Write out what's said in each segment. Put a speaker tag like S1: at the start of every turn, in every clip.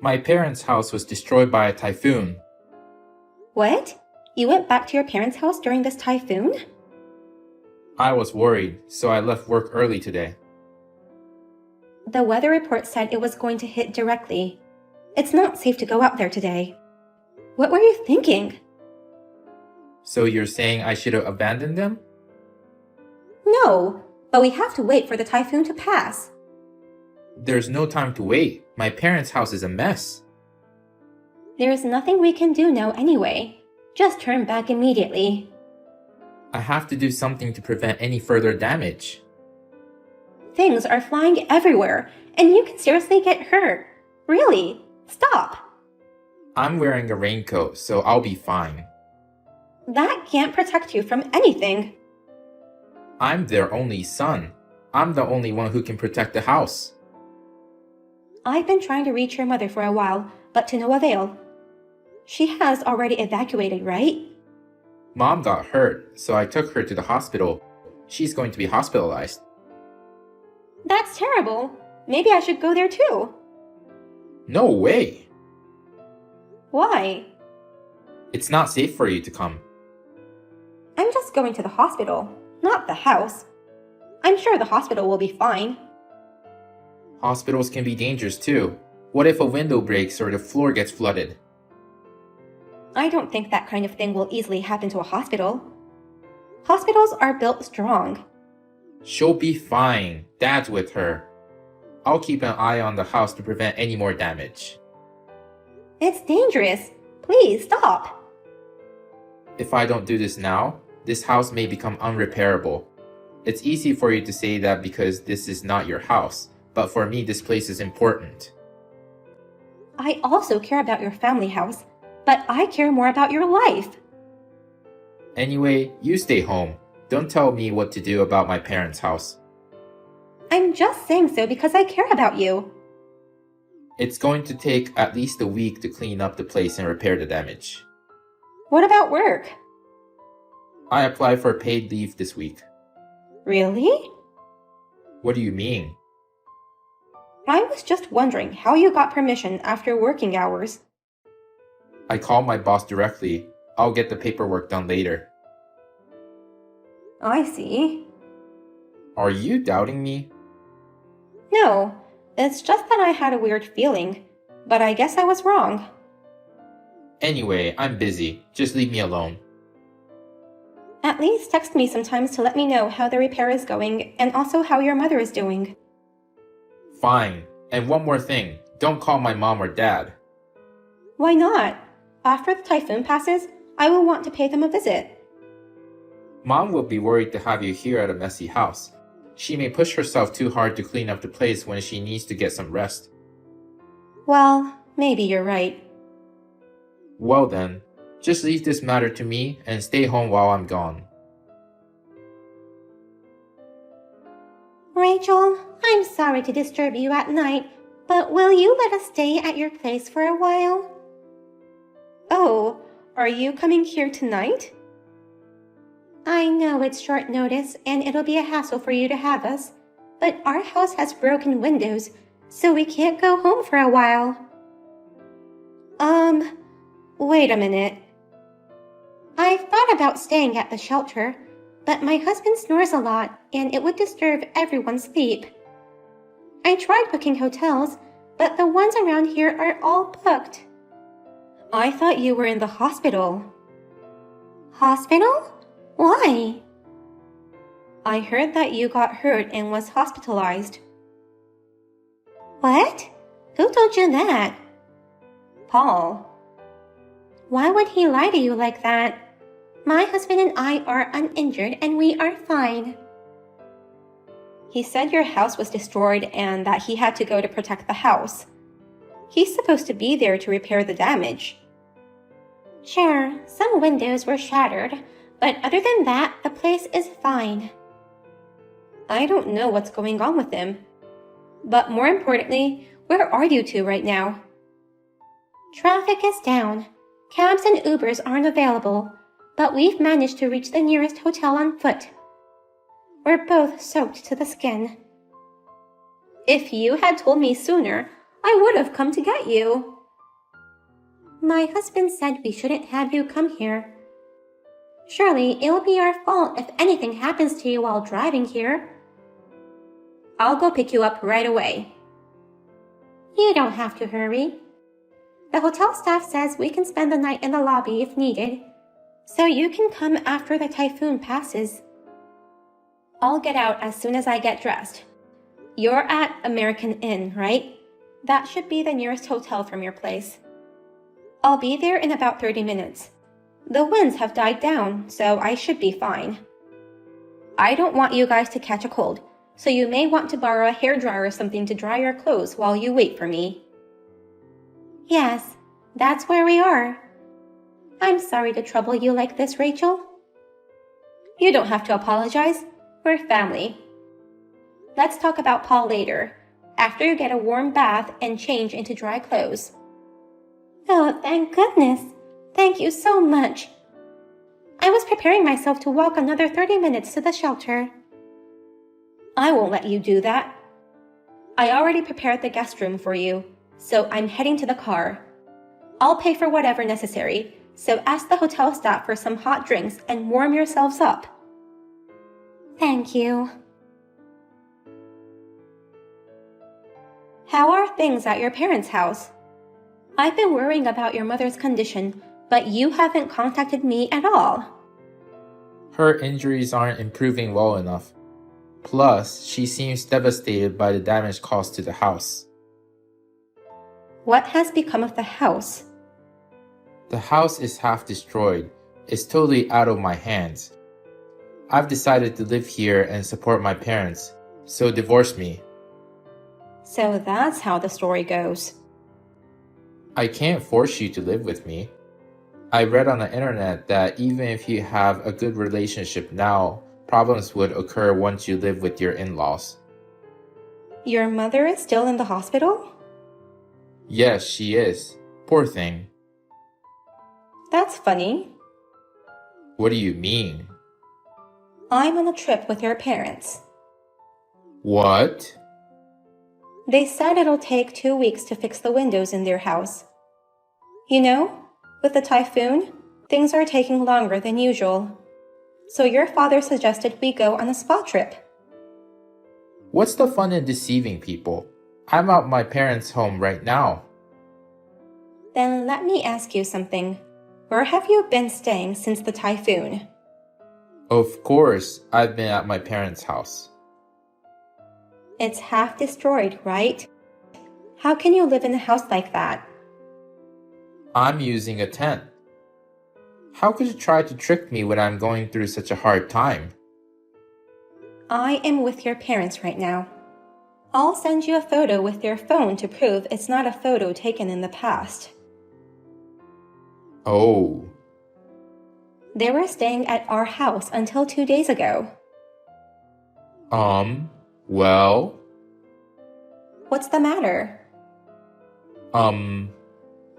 S1: My parents' house was destroyed by a typhoon.
S2: What? You went back to your parents' house during this typhoon?
S1: I was worried, so I left work early today.
S2: The weather report said it was going to hit directly. It's not safe to go out there today. What were you thinking?
S1: So you're saying I should have abandoned them?
S2: No, but we have to wait for the typhoon to pass.
S1: There's no time to wait. My parents' house is a mess.
S2: There is nothing we can do now anyway. Just turn back immediately.
S1: I have to do something to prevent any further damage.
S2: Things are flying everywhere, and you can seriously get hurt. Really, stop.
S1: I'm wearing a raincoat, so I'll be fine.
S2: That can't protect you from anything.
S1: I'm their only son. I'm the only one who can protect the house.
S2: I've been trying to reach your mother for a while, but to no avail. She has already evacuated, right?
S1: Mom got hurt, so I took her to the hospital. She's going to be hospitalized.
S2: That's terrible. Maybe I should go there too.
S1: No way!
S2: Why?
S1: It's not safe for you to come.
S2: I'm just going to the hospital, not the house. I'm sure the hospital will be fine.
S1: Hospitals can be dangerous too. What if a window breaks or the floor gets flooded?
S2: I don't think that kind of thing will easily happen to a hospital. Hospitals are built strong.
S1: She'll be fine. Dad's with her. I'll keep an eye on the house to prevent any more damage.
S2: It's dangerous. Please stop.
S1: If I don't do this now, this house may become unrepairable. It's easy for you to say that because this is not your house, but for me this place is important.
S2: I also care about your family house, but I care more about your life.
S1: Anyway, you stay home. Don't tell me what to do about my parents' house.
S2: I'm just saying so because I care about you.
S1: It's going to take at least a week to clean up the place and repair the damage.
S2: What about work?
S1: I applied for paid leave this week.
S2: Really?
S1: What do you mean?
S2: I was just wondering how you got permission after working hours.
S1: I called my boss directly. I'll get the paperwork done later.
S2: I see.
S1: Are you doubting me?
S2: No, it's just that I had a weird feeling, but I guess I was wrong.
S1: Anyway, I'm busy. Just leave me alone.
S2: At least text me sometimes to let me know how the repair is going and also how your mother is doing.
S1: Fine. And one more thing. Don't call my mom or dad.
S2: Why not? After the typhoon passes, I will want to pay them a visit.
S1: Mom will be worried to have you here at a messy house. She may push herself too hard to clean up the place when she needs to get some rest.
S2: Well, maybe you're right.
S1: Well then, just leave this matter to me and stay home while I'm gone.
S2: Rachel, I'm sorry to disturb you at night, but will you let us stay at your place for a while? Oh, are you coming here tonight? I know it's short notice and it'll be a hassle for you to have us, but our house has broken windows, so we can't go home for a while. Wait a minute. I've thought about staying at the shelter, but my husband snores a lot and it would disturb everyone's sleep. I tried booking hotels, but the ones around here are all booked. I thought you were in the hospital. Hospital? Why? I heard that you got hurt and was hospitalized. What? Who told you that? Paul. Why would he lie to you like that? My husband and I are uninjured and we are fine. He said your house was destroyed and that he had to go to protect the house. He's supposed to be there to repair the damage. Sure, some windows were shattered, but other than that, the place is fine. I don't know what's going on with him. But more importantly, where are you two right now? Traffic is down. Cabs and Ubers aren't available, but we've managed to reach the nearest hotel on foot. We're both soaked to the skin. If you had told me sooner, I would have come to get you. My husband said we shouldn't have you come here. Surely it'll be our fault if anything happens to you while driving here. I'll go pick you up right away. You don't have to hurry. The hotel staff says we can spend the night in the lobby if needed, so you can come after the typhoon passes. I'll get out as soon as I get dressed. You're at American Inn, right? That should be the nearest hotel from your place. I'll be there in about 30 minutes. The winds have died down, so I should be fine. I don't want you guys to catch a cold, so you may want to borrow a hairdryer or something to dry your clothes while you wait for me. Yes, that's where we are. I'm sorry to trouble you like this, Rachel. You don't have to apologize. We're family. Let's talk about Paul later, after you get a warm bath and change into dry clothes. Oh, thank goodness. Thank you so much. I was preparing myself to walk another 30 minutes to the shelter. I won't let you do that. I already prepared the guest room for you, so I'm heading to the car. I'll pay for whatever necessary, so ask the hotel staff for some hot drinks and warm yourselves up. Thank you. How are things at your parents' house? I've been worrying about your mother's condition, but you haven't contacted me at all.
S1: Her injuries aren't improving well enough. Plus, she seems devastated by the damage caused to the house.
S2: What has become of the house?
S1: The house is half destroyed. It's totally out of my hands. I've decided to live here and support my parents, so divorce me.
S2: So that's how the story goes.
S1: I can't force you to live with me. I read on the internet that even if you have a good relationship now, problems would occur once you live with your in-laws.
S2: Your mother is still in the hospital?
S1: Yes, she is. Poor thing.
S2: That's funny.
S1: What do you mean?
S2: I'm on a trip with your parents.
S1: What?
S2: They said it'll take 2 weeks to fix the windows in their house. You know, with the typhoon, things are taking longer than usual. So your father suggested we go on a spa trip.
S1: What's the fun in deceiving people? I'm at my parents' home right now.
S2: Then let me ask you something. Where have you been staying since the typhoon?
S1: Of course, I've been at my parents' house.
S2: It's half destroyed, right? How can you live in a house like that?
S1: I'm using a tent. How could you try to trick me when I'm going through such a hard time?
S2: I am with your parents right now. I'll send you a photo with their phone to prove it's not a photo taken in the past.
S1: Oh.
S2: They were staying at our house until 2 days ago.
S1: Well?
S2: What's the matter?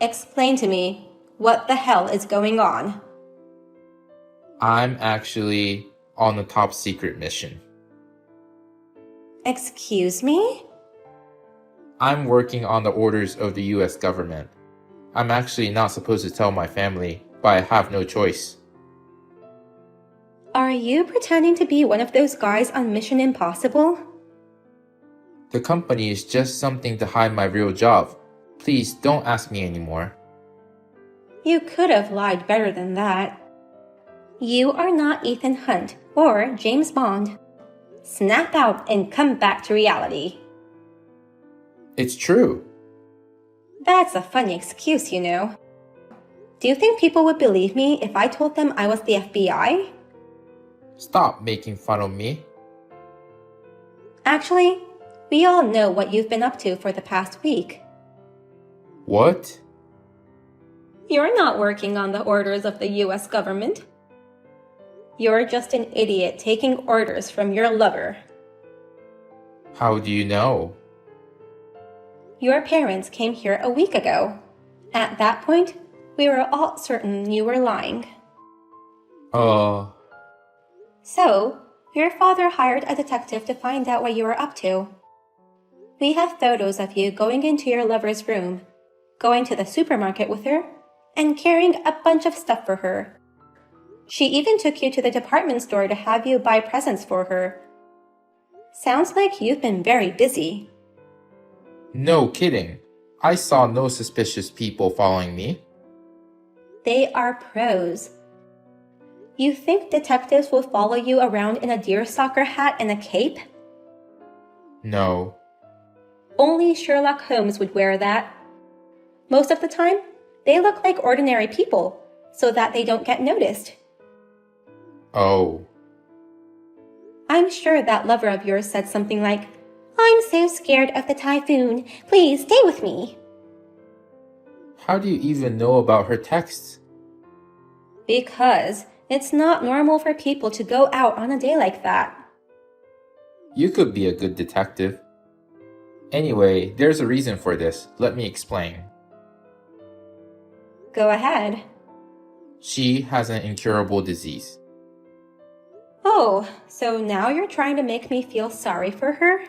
S2: Explain to me, what the hell is going on?
S1: I'm actually on a top secret mission.
S2: Excuse me?
S1: I'm working on the orders of the US government. I'm actually not supposed to tell my family, but I have no choice.
S2: Are you pretending to be one of those guys on Mission Impossible?
S1: The company is just something to hide my real job. Please don't ask me anymore.
S2: You could have lied better than that. You are not Ethan Hunt or James Bond. Snap out and come back to reality.
S1: It's true.
S2: That's a funny excuse, you know. Do you think people would believe me if I told them I was the FBI?
S1: Stop making fun of me.
S2: Actually, we all know what you've been up to for the past week.
S1: What?
S2: You're not working on the orders of the US government. You're just an idiot taking orders from your lover.
S1: How do you know?
S2: Your parents came here a week ago. At that point, we were all certain you were lying. So, your father hired a detective to find out what you were up to. We have photos of you going into your lover's room, going to the supermarket with her, and carrying a bunch of stuff for her. She even took you to the department store to have you buy presents for her. Sounds like you've been very busy.
S1: No kidding. I saw no suspicious people following me.
S2: They are pros. You think detectives will follow you around in a deerstalker hat and a cape?
S1: No.
S2: Only Sherlock Holmes would wear that. Most of the time, they look like ordinary people, so that they don't get noticed.
S1: Oh.
S2: I'm sure that lover of yours said something like, "I'm so scared of the typhoon. Please stay with me."
S1: How do you even know about her texts?
S2: Because it's not normal for people to go out on a day like that.
S1: You could be a good detective. Anyway, there's a reason for this. Let me explain.
S2: Go ahead.
S1: She has an incurable disease.
S2: Oh, so now you're trying to make me feel sorry for her?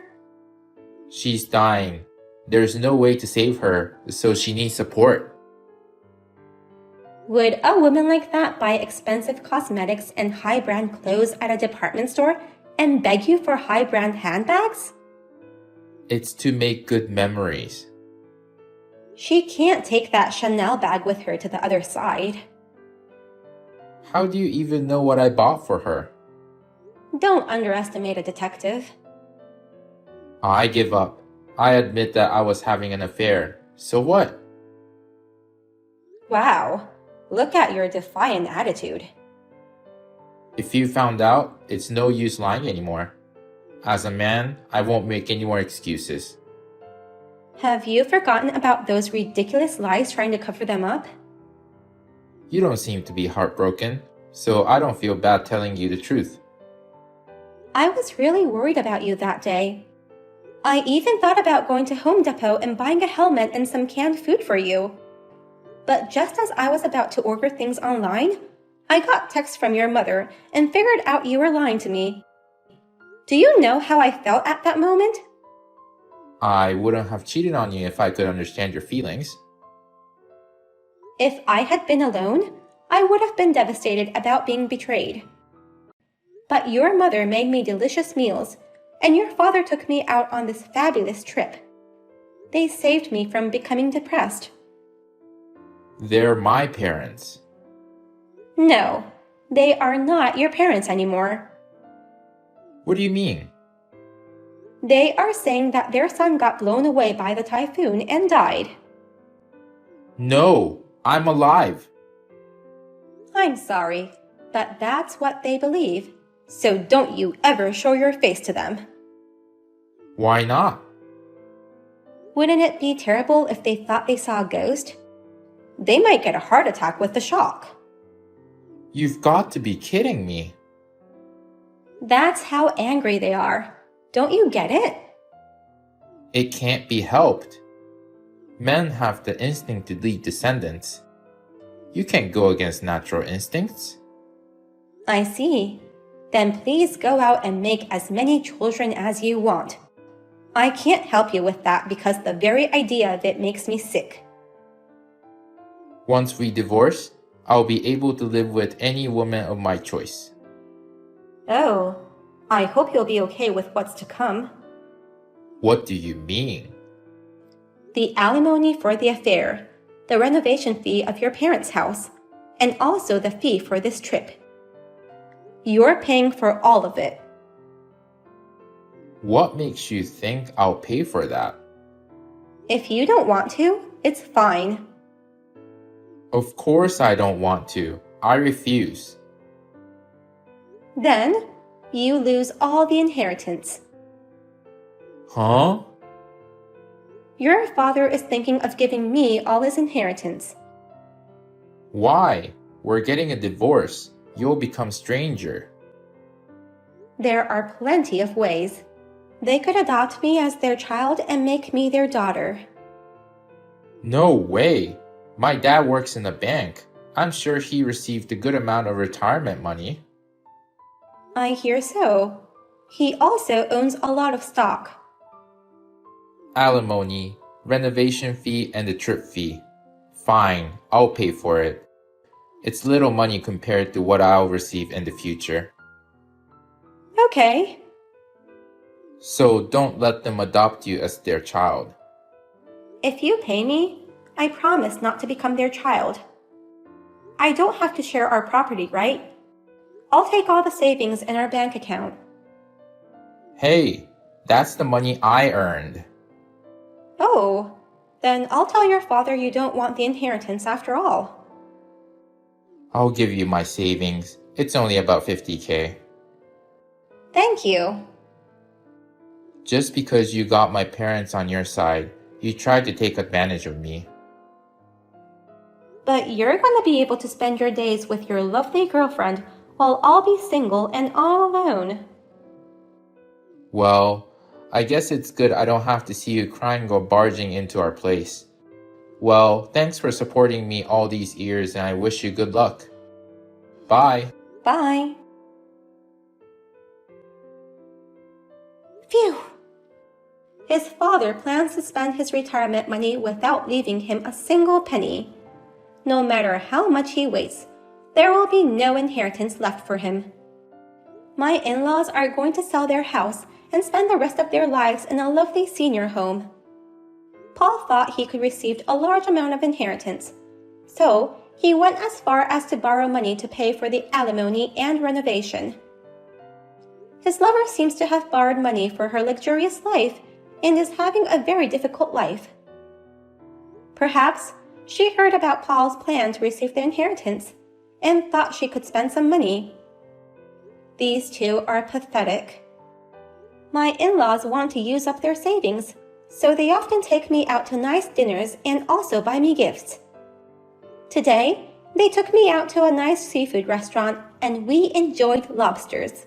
S1: She's dying. There's no way to save her, so she needs support.
S2: Would a woman like that buy expensive cosmetics and high-brand clothes at a department store and beg you for high-brand handbags?
S1: It's to make good memories.
S2: She can't take that Chanel bag with her to the other side.
S1: How do you even know what I bought for her?
S2: Don't underestimate a detective.
S1: I give up. I admit that I was having an affair. So what?
S2: Wow, look at your defiant attitude.
S1: If you found out, it's no use lying anymore. As a man, I won't make any more excuses.
S2: Have you forgotten about those ridiculous lies trying to cover them up?
S1: You don't seem to be heartbroken, so I don't feel bad telling you the truth.
S2: I was really worried about you that day. I even thought about going to Home Depot and buying a helmet and some canned food for you. But just as I was about to order things online, I got text from your mother and figured out you were lying to me. Do you know how I felt at that moment?
S1: I wouldn't have cheated on you if I could understand your feelings.
S2: If I had been alone, I would have been devastated about being betrayed. But your mother made me delicious meals, and your father took me out on this fabulous trip. They saved me from becoming depressed.
S1: They're my parents.
S2: No, they are not your parents anymore.
S1: What do you mean?
S2: They are saying that their son got blown away by the typhoon and died.
S1: No, I'm alive.
S2: I'm sorry, but that's what they believe, so don't you ever show your face to them.
S1: Why not?
S2: Wouldn't it be terrible if they thought they saw a ghost? They might get a heart attack with the shock.
S1: You've got to be kidding me.
S2: That's how angry they are. Don't you get it?
S1: It can't be helped. Men have the instinct to lead descendants. You can't go against natural instincts.
S2: I see. Then please go out and make as many children as you want. I can't help you with that because the very idea of it makes me sick.
S1: Once we divorce, I'll be able to live with any woman of my choice.
S2: Oh, I hope you'll be okay with what's to come.
S1: What do you mean?
S2: The alimony for the affair, the renovation fee of your parents' house, and also the fee for this trip. You're paying for all of it.
S1: What makes you think I'll pay for that?
S2: If you don't want to, it's fine.
S1: Of course I don't want to. I refuse.
S2: Then, you lose all the inheritance.
S1: Huh?
S2: Your father is thinking of giving me all his inheritance.
S1: Why? We're getting a divorce. You'll become stranger.
S2: There are plenty of ways. They could adopt me as their child and make me their daughter.
S1: No way. My dad works in a bank. I'm sure he received a good amount of retirement money.
S2: I hear so. He also owns a lot of stock.
S1: Alimony, renovation fee, and the trip fee. Fine, I'll pay for it. It's little money compared to what I'll receive in the future.
S2: Okay.
S1: So don't let them adopt you as their child.
S2: If you pay me, I promise not to become their child. I don't have to share our property, right? I'll take all the savings in our bank account.
S1: Hey, that's the money I earned.
S2: Oh, then I'll tell your father you don't want the inheritance after all.
S1: I'll give you my savings. It's only about 50K.
S2: Thank you.
S1: Just because you got my parents on your side, you tried to take advantage of me.
S2: But you're going to be able to spend your days with your lovely girlfriend while I'll be single and all alone.
S1: Well, I guess it's good I don't have to see you crying go barging into our place. Well, thanks for supporting me all these years and I wish you good luck. Bye.
S2: Bye. Phew! His father plans to spend his retirement money without leaving him a single penny. No matter how much he waits, there will be no inheritance left for him. My in-laws are going to sell their house and spend the rest of their lives in a lovely senior home. Paul thought he could receive a large amount of inheritance, so he went as far as to borrow money to pay for the alimony and renovation. His lover seems to have borrowed money for her luxurious life and is having a very difficult life. Perhaps she heard about Paul's plan to receive the inheritance and thought she could spend some money. These two are pathetic. My in-laws want to use up their savings, so they often take me out to nice dinners and also buy me gifts. Today, they took me out to a nice seafood restaurant and we enjoyed lobsters.